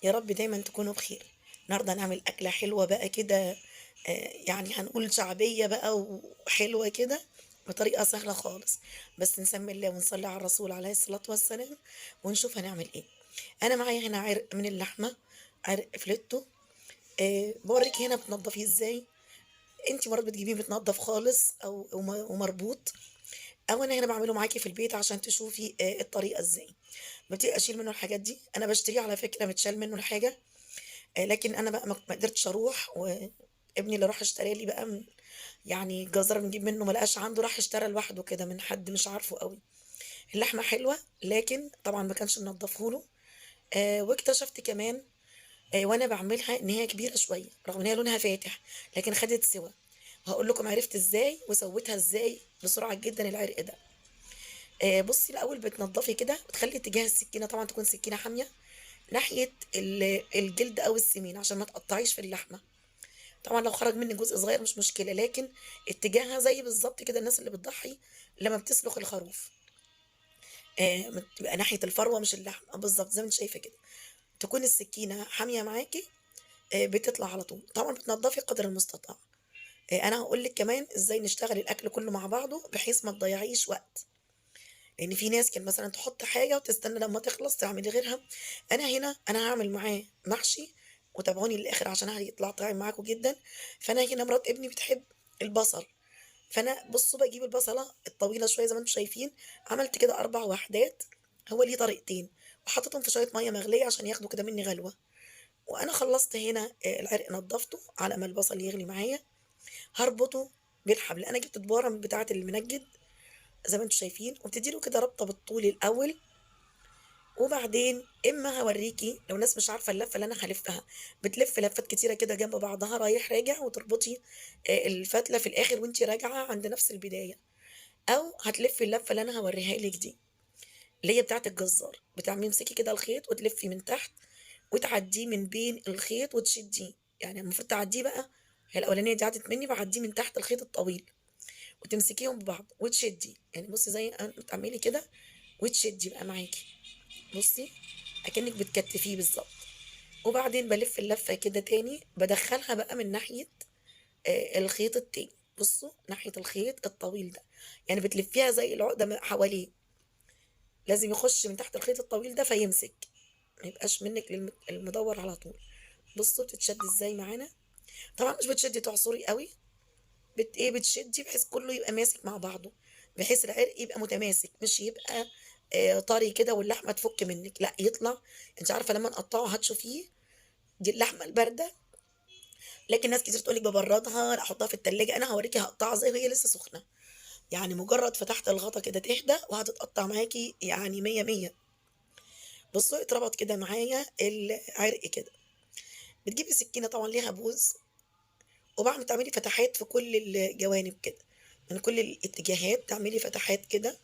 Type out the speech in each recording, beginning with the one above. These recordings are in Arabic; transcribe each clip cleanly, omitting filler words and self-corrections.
يا رب دايما تكونوا بخير. النهارده هنعمل أكلة حلوة بقى كده. يعني هنقول شعبية بقى وحلوة كده بطريقة سهلة خالص. بس نسمي الله ونصلي على الرسول عليه الصلاة والسلام ونشوف هنعمل ايه. أنا معايا هنا عرق من اللحمة، عرق فليتو. بوريكي هنا بتنضفيه ازاي. انتي مرات بتجيبيه متنضف خالص أو ومربوط، أو أنا هنا بعمله معاكي في البيت عشان تشوفي الطريقة ازاي. ببتدي أشيل منه الحاجات دي، أنا بشتريه على فكرة متشال منه الحاجة. لكن أنا بقى ما قدرتش أروح، وابني اللي راح اشترى لي بقى يعني الجزار بنجيب منه ما لقاش عنده، راح اشترى لوحده كده من حد مش عارفه قوي. اللحمة حلوة لكن طبعا ما كانش منضفه له. واكتشفت كمان وانا بعملها ان هي كبيرة شوية رغم ان هي لونها فاتح، لكن خدت سوا. وهقول لكم عرفت ازاي وسويتها ازاي بسرعة جدا العرق ده. بصي الاول بتنضفي كده، بتخلي اتجاه السكينة طبعا تكون سكينة حامية ناحية الجلد او السمين عشان ما تقطعيش في اللحمة. طبعا لو خرج مني جزء صغير مش مشكلة، لكن اتجاهها زي بالظبط كده الناس اللي بتضحي لما بتسلخ الخروف. تبقى ناحية الفروة مش اللحم، بالظبط زي ما انت شايفة كده. تكون السكينة حامية معاكي. بتطلع على طول، طبعا بتنضفي قدر المستطاع. انا هقول لك كمان ازاي نشتغل الاكل كله مع بعضه بحيث ما تضيعيش وقت. لان في ناس كان مثلا تحط حاجة وتستنى لما تخلص تعملي غيرها. انا هعمل معاه محشي، وتابعوني للاخر عشان هيطلع طعم معاكم جدا. فانا هنا مرات ابني بتحب البصل، فانا بصوا بجيب البصله الطويله شويه زي ما انتم شايفين. عملت كده 4 وحدات. هو ليه طريقتين، وحطيتهم في شويه ميه مغليه عشان ياخدوا كده مني غلوه. وانا خلصت هنا العرق نضفته على ما البصل يغلي معايا. هربطه بالحبل، انا جبت دباره من بتاعه المنجد زي ما انتم شايفين، وبتديله كده ربطه بالطول الاول. وبعدين اما هوريكي لو ناس مش عارفه اللفه اللي انا هلفها، بتلف لفات كتيره كده جنب بعضها رايح راجع، وتربطي الفتله في الاخر وانتي راجعه عند نفس البدايه. او هتلفي اللفه اللي انا هوريها لك دي، اللي هي بتاعه الجزار، بتعملي امسكي كده الخيط وتلفي من تحت وتعديه من بين الخيط وتشديه. يعني المفروض تعديه بقى، هي الاولانيه دي عدت مني، بعديه من تحت الخيط الطويل وتمسكيهم ببعض وتشدي. يعني بصي زي ما بتعملي كده وتشدي بقى معاكي. بصي اكنك بتكتفيه بالظبط. وبعدين بالف اللفه كده تاني، بدخلها بقى من ناحيه الخيط التاني. بصوا ناحيه الخيط الطويل ده، يعني بتلفيها زي العقده حواليه. لازم يخش من تحت الخيط الطويل ده فيمسك، ما يبقاش منك المدور على طول. بصوا بتتشد ازاي معانا. طبعا مش بتشدي تعصري قوي، بتشدي بحيث كله يبقى ماسك مع بعضه، بحيث العرق يبقى متماسك مش يبقى طري كده واللحمه تفك منك، لا يطلع. انت عارفه لما نقطعه هتشوفيه، دي اللحمه البارده. لكن ناس كتير تقول لك ببردها، لا احطها في التلاجة. انا هوريكي هقطعها زي وهي لسه سخنه، يعني مجرد فتحت الغطا كده تهدى وهتتقطع معاكي يعني مية مية. بصوا اتربط كده معايا العرق كده. بتجيبي سكينة طبعا ليها بوز، وبعد تعملي فتحات في كل الجوانب كده، من كل الاتجاهات تعملي فتحات كده.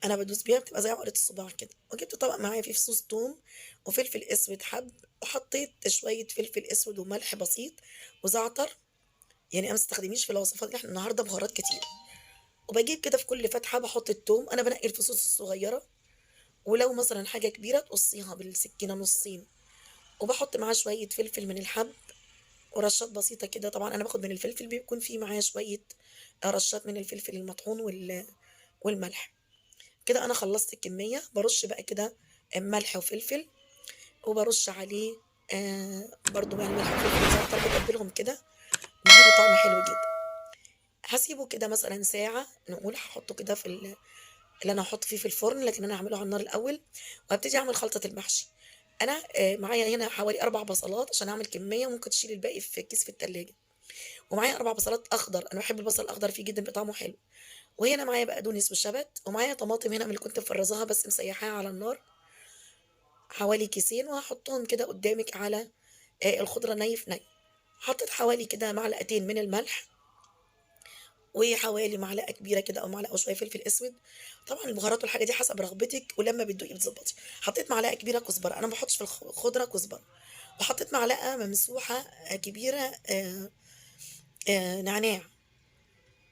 انا بدوس بيها بتبقى زي عقلة الصباع كده. وجبت طبق معايا فيه فصوص توم وفلفل اسود حب، وحطيت شوية فلفل اسود وملح بسيط وزعتر. يعني انا ما استخدميش في الوصفات دي احنا النهارده بهارات كتير. وبجيب كده في كل فتحة بحط التوم، انا بنقي الفصوص الصغيرة، ولو مثلا حاجة كبيرة تقصيها بالسكينة نصين. وبحط معاه شوية فلفل من الحب ورشات بسيطة كده. طبعا أنا باخد من الفلفل بيكون فيه معاه شوية رشات من الفلفل المطحون والملح. كده أنا خلصت الكمية، برش بقى كده ملح وفلفل، وبرش عليه برضو يعني ملح وفلفل وزعتر، بتبلهم كده بيديله طعم حلو جدا. هسيبه كده مثلا ساعة، نقول هحطه كده اللي انا هحط فيه في الفرن، لكن انا هعمله على النار الاول. وهبتدي اعمل خلطة المحشي. انا معايا هنا حوالي 4 بصلات عشان اعمل كمية، ممكن تشيل الباقي في كيس في التلاجة. ومعايا 4 بصلات اخضر، انا بحب البصل الاخضر فيه جدا، بيبقى طعمه حلو. وهنا معايا بقدونس وشبت، ومعايا طماطم هنا من اللي كنت مفرزاها بس مسيحاها على النار، حوالي كيسين. وهحطهم كده قدامك على الخضرة ني في ني. حطيت حوالي كده معلقتين من الملح، وحوالي معلقة كبيرة كده أو معلقة وشوية فلفل أسود. طبعا البهارات والحاجة دي حسب رغبتك، ولما بتدوقي بتظبطي. حطيت معلقة كبيرة كزبرة، أنا ما بحطش في الخضرة كزبرة. وحطيت معلقة ممسوحة كبيرة نعناع،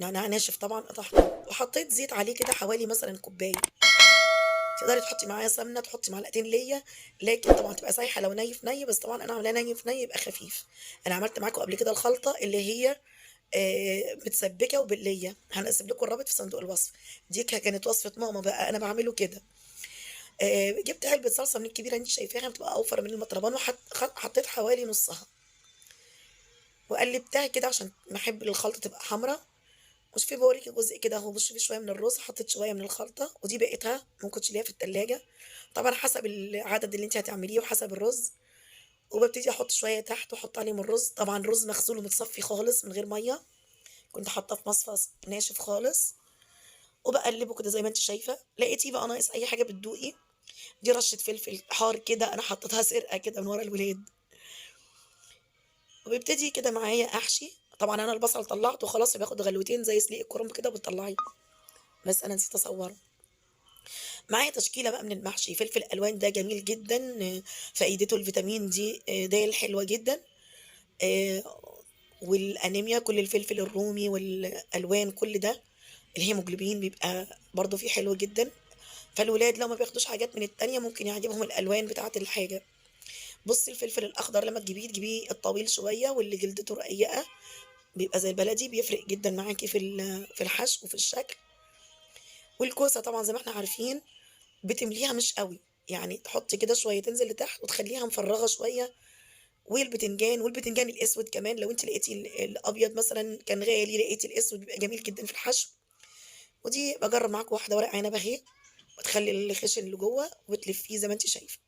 نعناع ناشف طبعا قطعته. وحطيت زيت عليه كده حوالي مثلا كوباية. تقدري تحطي معاه سمنة، تحطي معلقتين ليا، لكن طبعًا تبقى سايحة لو ني في ني، بس طبعًا أنا عاملاه ني في ني يبقى خفيف. أنا عملت معاكم قبل كده الخلطة اللي هي متسبكة وباللية، هاسيب لكم الرابط في صندوق الوصف. دي كانت وصفة ماما بقى، أنا باعمله كده. جِبت علبة صلصة من الكبيرة اللي أنتِ شايفاها بتبقى أوفر من المطربان حطيت حوالي نُصّها، وقلّبتها كده عشان باحب الخلطة تبقى حمرا. وشوفي باوريكِ جزء كده أهو، بُصي فيه شوية من الرز، حطيت شوية من الخلطة، ودي بقيتها ممكن تشيليها في التلاجة، طبعًا حسب العدد اللي أنتِ هتعمليه وحسب الرز. وبابتدي أحط شوية تحت وأحط عليهم الرز، طبعًا رز مغسول ومتصفي خالص من غير مَيّة، كنت حاطاه في مصفى ناشف خالص، وباقلّبه كده زي ما أنتِ شايفة. لقيتيه بقى ناقص أي حاجة بتدوقي، دي رشة فلفل حار كده أنا حطيتها سرقة كده من ورا الولاد. وبيبتدي كده معايا أحشي، طبعًا أنا البصل طلّعته خلاص بياخد غلوتين زي سليق الكرنب كده وبتطلّعيه، بس أنا نسيت أصوّره. معايا تشكيلة بقى من المحشي، فلفل ألوان ده جميل جدًا، فايدته الفيتامين د حلوة جدًا، آآ والأنيميا كل الفلفل الرومي والألوان كل ده، الهيموجلوبين بيبقى برضه فيه حلو جدًا، فالولاد لو ما بياخدوش حاجات من التانية ممكن يعجبهم الألوان بتاعة الحاجة. بُصّي الفلفل الأخضر لمّا تجيبيه الطويل شوية واللي جلدته رقيقة، بيبقى زي البلدي بيفرق جدًا معاكِ في الحشو وفي الشكل. والكوسة طبعًا زي ما إحنا عارفين بتمليها مش أوي، يعني تحطّي كده شوية تنزل لتحت وتخلّيها مفرّغة شوية. والبتنجان الأسود كمان لو أنتِ لقيتِ الأبيض مثلًا كان غالي، لقيتِ الأسود بيبقى جميل جدًا في الحشو. ودي باجرّب معاكم واحدة ورق عنب أهي، وتخلّي الخشن اللي جوّه وتلفّيه زي ما أنتِ شايفة.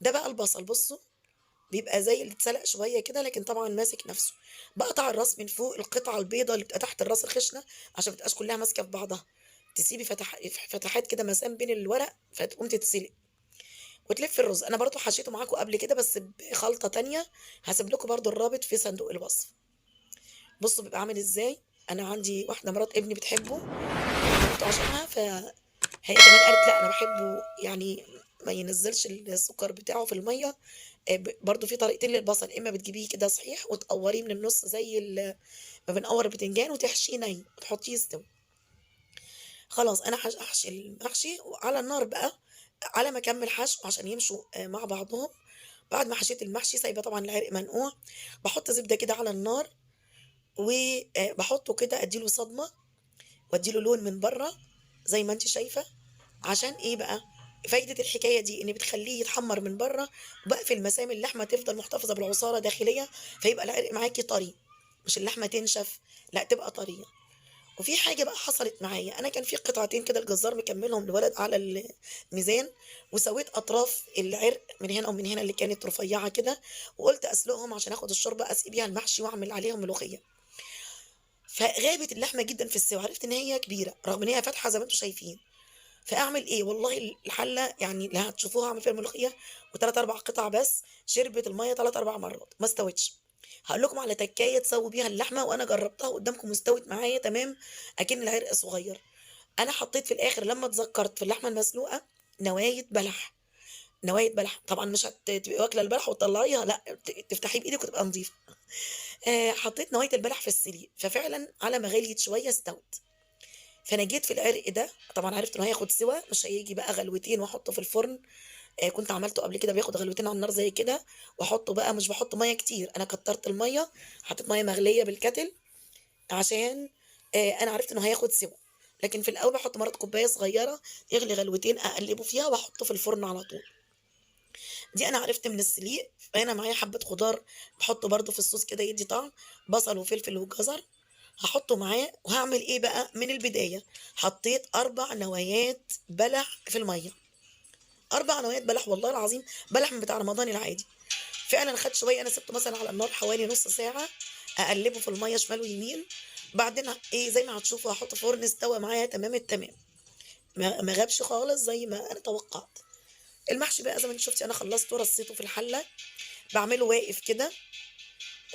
ده بقى البصل بُصّوا، بيبقى زي اللي اتسلق شوية كده لكن طبعًا ماسك نَفْسه. باقطع الراس من فوق، القطعة البيضا اللي بتبقى تحت الراس الخشنة عشان ما تبقاش كلّها ماسكة في بعضها، تسيبي فتحات كده مسام بين الورق فتقوم تتسلق. وتلفّي الرز، أنا برضه حشيته معاكم قبل كده بس بخلطة تانية، هاسيب لكم برضه الرابط في صندوق الوصف. بُصّوا بيبقى عامل إزاي، أنا عندي واحدة مرات ابني بتحبه، عملته عشانها فهي كمان قالت لأ أنا باحبه يعني ما ينزّلش السكر بتاعه في المَيّة. برضه في طريقتين للبصل، إمّا بتجيبيه كده صحيح وتقوّريه من النُص زي ما بنقوّر البتنجان وتحشيه ني وتحطيه يستوي. خلاص أنا هاحشي المحشي وعلى النار بقى، على ما أكمّل حشو عشان يمشوا مع بعضهم. بعد ما حشيت المحشي سايبة طبعًا العرق منقوع، باحط زبدة كده على النار و باحطه كده أدّي له صدمة وأدّي له لون من برّه زي ما أنتِ شايفة. عشان إيه بقى، فايدة الحكاية دي إن بتخلّيه يتحمّر من برّه، وباقفل مسام اللحمة تفضل محتفظة بالعصارة داخلية، فيبقى العرق معاكِ طري، مش اللحمة تنشف، لأ تبقى طرية. وفي حاجة بقى حصلت معايا، أنا كان في قطعتين كده الجزار مكمّلهم لولد على الميزان، وسويت أطراف العرق من هنا ومن هنا اللي كانت رفيّعة كده، وقُلت أسلقهم عشان آخد الشوربة أسقي بيها المحشي وأعمل عليهم ملوخية. فغابت اللحمة جدًا في السوا، عرفت إن هي كبيرة رغم إن هي فاتحة زي ما أنتم شايفين. فأعمل إيه، والله الحلة يعني اللي هتشوفوها هاعمل فيها الملوخية و3، 4 قطع بس، شربت المَيّة 3، 4 مرات ما استوتش. هاقول لكم على تكاية تسوّوا بيها اللحمة وأنا جرّبتها قدّامكم واستوت معايا تمام، أكِن العرق صغير. أنا حطيت في الآخر لمّا اتذكّرت في اللحمة المسلوقة نواية بلح، نواية بلح، طبعًا مش تبقي واكلة البلح وتطلّعيها لأ، تفتحيه بإيدِك وتبقى نضيفة. حطيت نواية البلح في السليق، ففعلًا على ما غليت شوية استوت. فأنا جيت في العرق ده، طبعًا عرفت إنه هياخد سِوَى، مش هييجي بقى غلوتين وأحطه في الفرن. كنت عملته قبل كده بياخد غلوتين على النار زي كده، وأحطه بقى مش باحط مَيّة كتير، أنا كتّرت المَيّة، حطيت مَيّة مغلية بالكاتل عشان أنا عرفت إنه هياخد سِوَى. لكن في الأول باحط مرّة كوباية صغيرة يغلي غلوتين أقلّبه فيها وأحطه في الفرن على طول. دي أنا عرفت من السليق، فهنا معايا حبّة خضار باحطه برضه في الصوص كده يدّي طعم، بصل وفلفل وجزر، هاحطه معاه وهاعمل إيه بقى، من البداية حطيت 4 نوايات بلح في المَيّة، 4 نوايات بلح والله العظيم بلح من بتاع رمضان العادي. فعلًا خَد شوية أنا سِبته مثلًا على النار حوالي نُص ساعة، أقلّبه في المَيّة شمال ويمين، بعدين إيه زي ما هتشوفوا هاحطه فرن استوى معايا تمام التمام، ما غابش خالص زي ما أنا توقعت. المحشي بقى زي ما أنتِ شُفتِ أنا خلّصته رصيته في الحلة، باعمله واقف كده،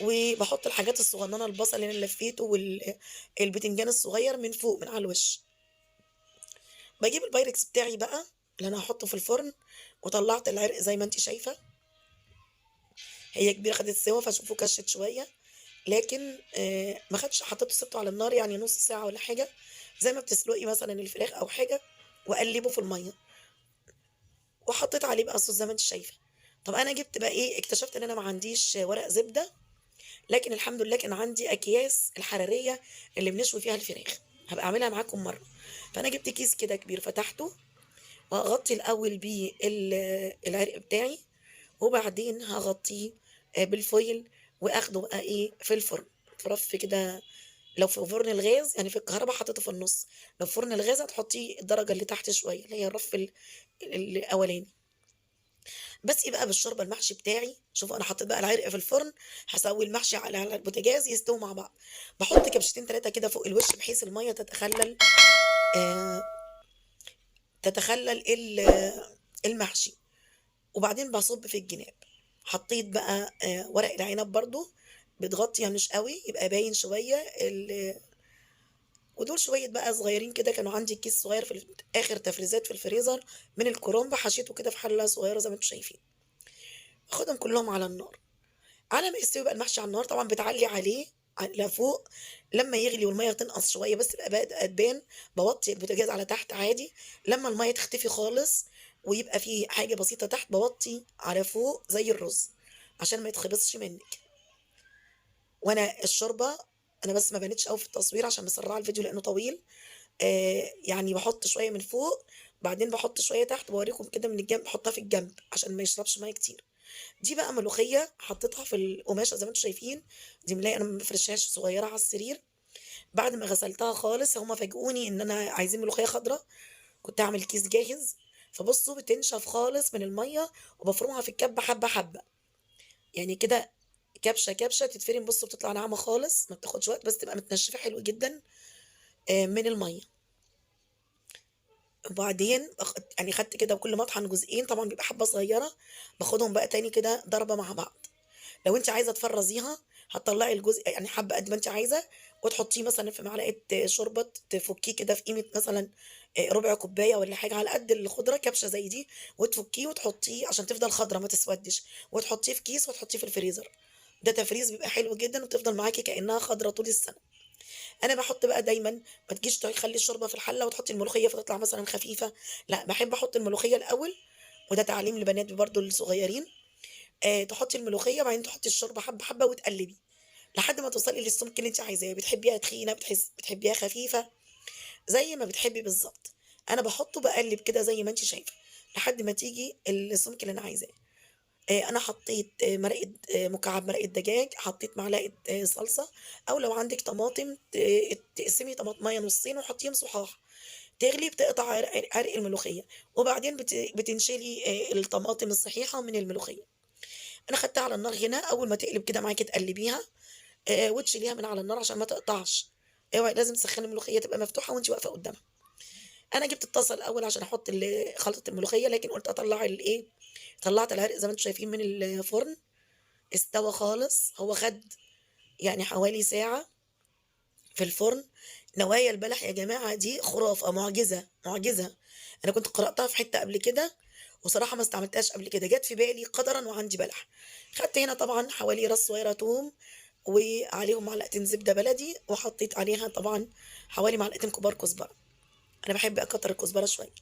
وباحط الحاجات الصغننة البصل اللي أنا لفّيته البتنجان الصغير من فوق من على الوش. باجيب البايركس بتاعي بقى اللي أنا هاحطه في الفرن، وطلّعت العرق زي ما أنتِ شايفة، هي كبيرة خدت سِوَى فشوفوا كشِّت شوية، لكن ما خدش حطيته سِبته على النار يعني نُص ساعة والّا حاجة، زي ما بتسلقي مثلًا الفراخ أو حاجة، وأقلّبه في المَيّة. وحطيت عليه بقى الصوص زي ما أنتِ شايفة. طب أنا جِبت بقى إيه، اكتشفت إن أنا ما عنديش ورق زبدة، لكن الحمد لله كان عندي أكياس الحرارية اللي بنشوي فيها الفراخ، هابقى أعملها معاكم مرّة. فأنا جِبت كيس كده كبير فتحته وهاغطّي الأول بيه العرق بتاعي، وبعدين هاغطّيه بالفويل وآخده بقى إيه، في الفرن، في رف كده. لو في فرن الغاز يعني في الكهربا حطيته في النُص، لو في فرن الغاز هتحطّيه الدرجة اللي تحت شوية، اللي هي الرف الأولاني. باسقي بقى بالشوربة المحشي بتاعي، شوفوا أنا حطيت بقى العرق في الفرن، هاسوي المحشي على البوتاجاز يستووا مع بعض، باحط كبشتين 3 كده فوق الوش بحيث المَيّة آآ تتخلّل المحشي، وبعدين باصُب في الجناب. حطيت بقى ورق العنب برضه بيتغطّي مش أوي، يبقى باين شوية ودول شوية بقى صغيّرين كده كانوا عندي كيس صغيّر في آخر تفريزات في الفريزر من الكرنب حشيته كده في حلة صغيّرة زي ما أنتم شايفين، باخدهم كلّهم على النار. على ما يستوي بقى المحشي على النار طبعًا بتعلّي عليه على فوق لمّا يغلي والمَيّة تنقص شوية بس تبقى بدأت تبان، باوطّي البوتاجاز على تحت عادي، لمّا المَيّة تختفي خالص ويبقى في حاجة بسيطة تحت، باوطّي على فوق زي الرز عشان ما يتخبصش منِّك. وأنا الشوربة أنا بس ما بانتش أوي في التصوير عشان مسرّعة الفيديو لإنه طويل، يعني باحُط شوية من فوق، بعدين باحُط شوية تحت، باورّيكم كده من الجنب باحطها في الجنب عشان ما يشربش مَيّة كتير. دي بقى ملوخية حطيتها في القماشة زي ما أنتم شايفين، دي ملاية أنا ما بافرشهاش صغيرة على السرير، بعد ما غسلتها خالص هُم فاجئوني إن أنا عايزين ملوخية خضرا، كنت هاعمل كيس جاهز، فبُصّوا بتنشف خالص من المَيّة وبافرمها في الكَبّة حبّة، حبّة، يعني كده كبشة، كبشة تتفرم بُصّوا بتطلع ناعمة خالص، ما بتاخدش وقت بس تبقى متنشفة حلو جدًا من المَيّة. وبعدين يعني خدت كده وكل ما أطحن جزئين طبعًا بيبقى حبّة صغيرة، باخدهم بقى تاني كده ضربة مع بعض. لو أنتِ عايزة تفرّزيها هتطلّعي الجزء يعني حبّة قد ما أنتِ عايزة، وتحطّيه مثلًا في معلقة شوربة تفُكّيه كده في قيمة مثلًا ربع كوباية والّا حاجة على قد الخضرة كبشة زي دي، وتفُكّيه وتحطّيه عشان تفضل خضرا ما تسوَدّش، وتحطّيه في كيس وتحطّيه في الفريزر، ده تفريز بيبقى حلو جدًا وتفضل معاكِ كإنّها خضرا طول السنة. أنا باحُط بقى دايمًا ما تجيش تخلّي الشوربة في الحلة وتحطّي الملوخية فتطلع مثلًا خفيفة، لأ باحب أحُط الملوخية الأول، وده تعليم لبناتي برضه الصغيّرين. تحطّي الملوخية وبعدين تحطّي الشوربة حبّة، حبّة وتقلّبي، لحد ما توصلي للسُمك اللي أنتِ عايزاه، بتحبيها تخينة، بتحبيها خفيفة، زي ما بتحبي بالضبط. أنا باحُط وباقلّب كده زي ما أنتِ شايفة، لحد ما تيجي السُمك اللي أنا عايزاه. أنا حطّيت مرقة مكعب مرقة دجاج، حطّيت معلقة صلصة، أو لو عندِك طماطم تقسمي طماطماية نُصّين وحطّيهم صُحاح، تغلي بتقطع عرق الملوخية، وبعدين بتنشلي الطماطم الصحيحة من الملوخية. أنا خدتها على النار هنا، أول ما تقلب كده معاكِ تقلّبيها وتشيليها من على النار عشان ما تقطعش، اوعي لازم تسخّني الملوخية تبقى مفتوحة وأنتِ واقفة قدّامها. أنا جِبت الطاسة الأول عشان أحط خلطة الملوخية، لكن قُلت أطلّع طلّعت العرق زي ما أنتم شايفين من الفرن، استوى خالص، هو خَد يعني حوالي ساعة في الفرن. نوايا البلح يا جماعة دي خرافة، معجزة، معجزة. أنا كنت قرأتها في حتّة قبل كده وصراحة ما استعملتهاش قبل كده، جات في بالي قدرًا وعندي بلح. خدت هنا طبعًا حوالي راس صغيرة توم وعليهم معلقتين زبدة بلدي، وحطيت عليها طبعًا حوالي معلقتين كبار كزبرة، أنا باحب أكتر الكزبرة شوية.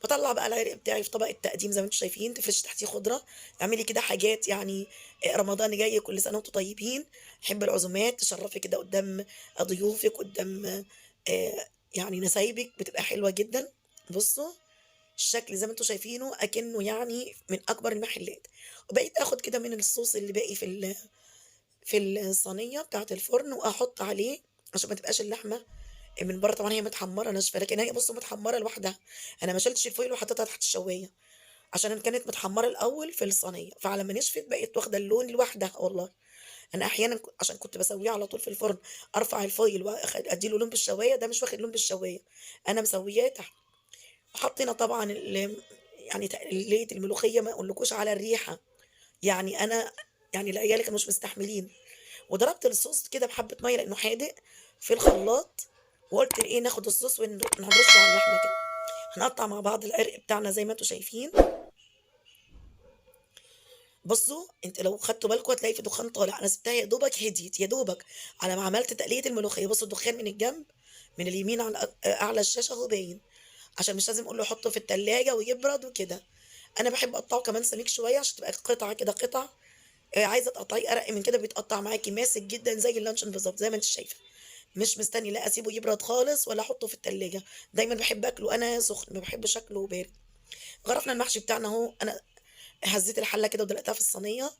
باطلّع بقى العرق بتاعي في طبق التقديم زي ما أنتم شايفين، تفرشي تحتيه خضرة، اعملي كده حاجات يعني رمضان جاي كل سنة وأنتم طيبين، أحب العزومات تشرّفي كده قدّام ضيوفِك، قدّام يعني نسايبِك، بتبقى حلوة جدًا. بُصّوا الشكل زي ما أنتم شايفينه أكنه يعني من أكبر المحلات. وبقيت آخُد كده من الصوص اللي باقي في الصينية بتاعة الفرن وأحُط عليه عشان ما تبقاش اللحمة من برّه طبعًا هي متحمّرة ناشفة، لكن هي بُصّوا متحمّرة لوحدها، أنا ما شِلتش الفويل وحطيتها تحت الشواية، عشان كانت متحمّرة الأول في الصينية، فعلى ما نشفت بقت واخدة اللون لوحدها والله. أنا أحيانًا عشان كنت باسوّيه على طول في الفرن، أرفع الفويل أدّي له لون بالشواية، ده مش واخد لون بالشواية، أنا مسويّاه تحت. وحطينا طبعًا يعني تقلية الملوخية ما أقولكوش على الريحة، يعني أنا يعني العيال كانوا مش مستحملين، وضربت الصوص كده بحبة مَيّة لإنه حادق في الخلاط، وقُلت إيه ناخد الصوص نرشه على اللحمة كده. هنقطّع مع بعض العرق بتاعنا زي ما أنتم شايفين، بُصّوا أنتِ لو خدتوا بالكم هتلاقي في دخان طالع، أنا سِبتها يا دوبك هديت، يا دوبك على ما عملت تقلية الملوخية، بُصّوا الدخان من الجنب، من اليمين على أعلى الشاشة أهو باين، عشان مش لازم أقول له حطّه في التلاجة ويبرد وكده. أنا باحب أقطّعه كمان سميك شوية عشان تبقى قطعة كده قطع، عايزة تقطّعيه أرَق من كده بيتقطّع معاكِ ماسك جدًا زي اللانشون بالضبط، زي ما أنتِ شايفة. مش مستني لا أسيبه يبرد خالص ولا أحطه في التلاجة، دايمًا باحب آكله أنا سخن، ما باحبش آكله بارد. غرفنا المحشي بتاعنا أهو، أنا هزّيت الحلة كده ودلقتها في الصينية،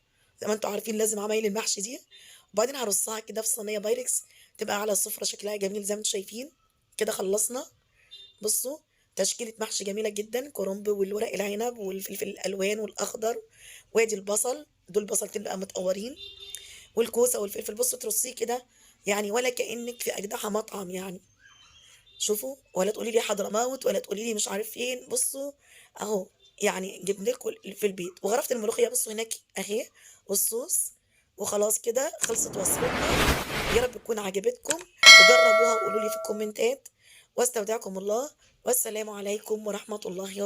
زي ما أنتم عارفين لازم عمايل المحشي دي، وبعدين هارصّها كده في صينية بايركس تبقى على السفرة شكلها جميل زي ما أنتم شايفين. كده خلّصنا. بُصّوا، تشكيلة محشي جميلة جدًا، كرنب والورق العنب والفلفل الألوان والأخضر، وادي البصل، دول بصلتين بقى متقورين، والكوسة والفلفل. بُصّوا ترصيه كده يعني ولا كإنِّك في أجدعها مطعم يعني. شوفوا، ولا تقولي لي حضرموت ولا تقولي لي مش عارف فين. بُصّوا أهو، يعني جِبنا لكم في البيت. وغرفة الملوخية بُصّوا هناك أهي والصوص، وخلاص كده خلصت وصفتنا. يا رب تكون عجبتكم، وجرّبوها وقولوا لي في الكومنتات، واستودعكم الله، والسلام عليكم ورحمة الله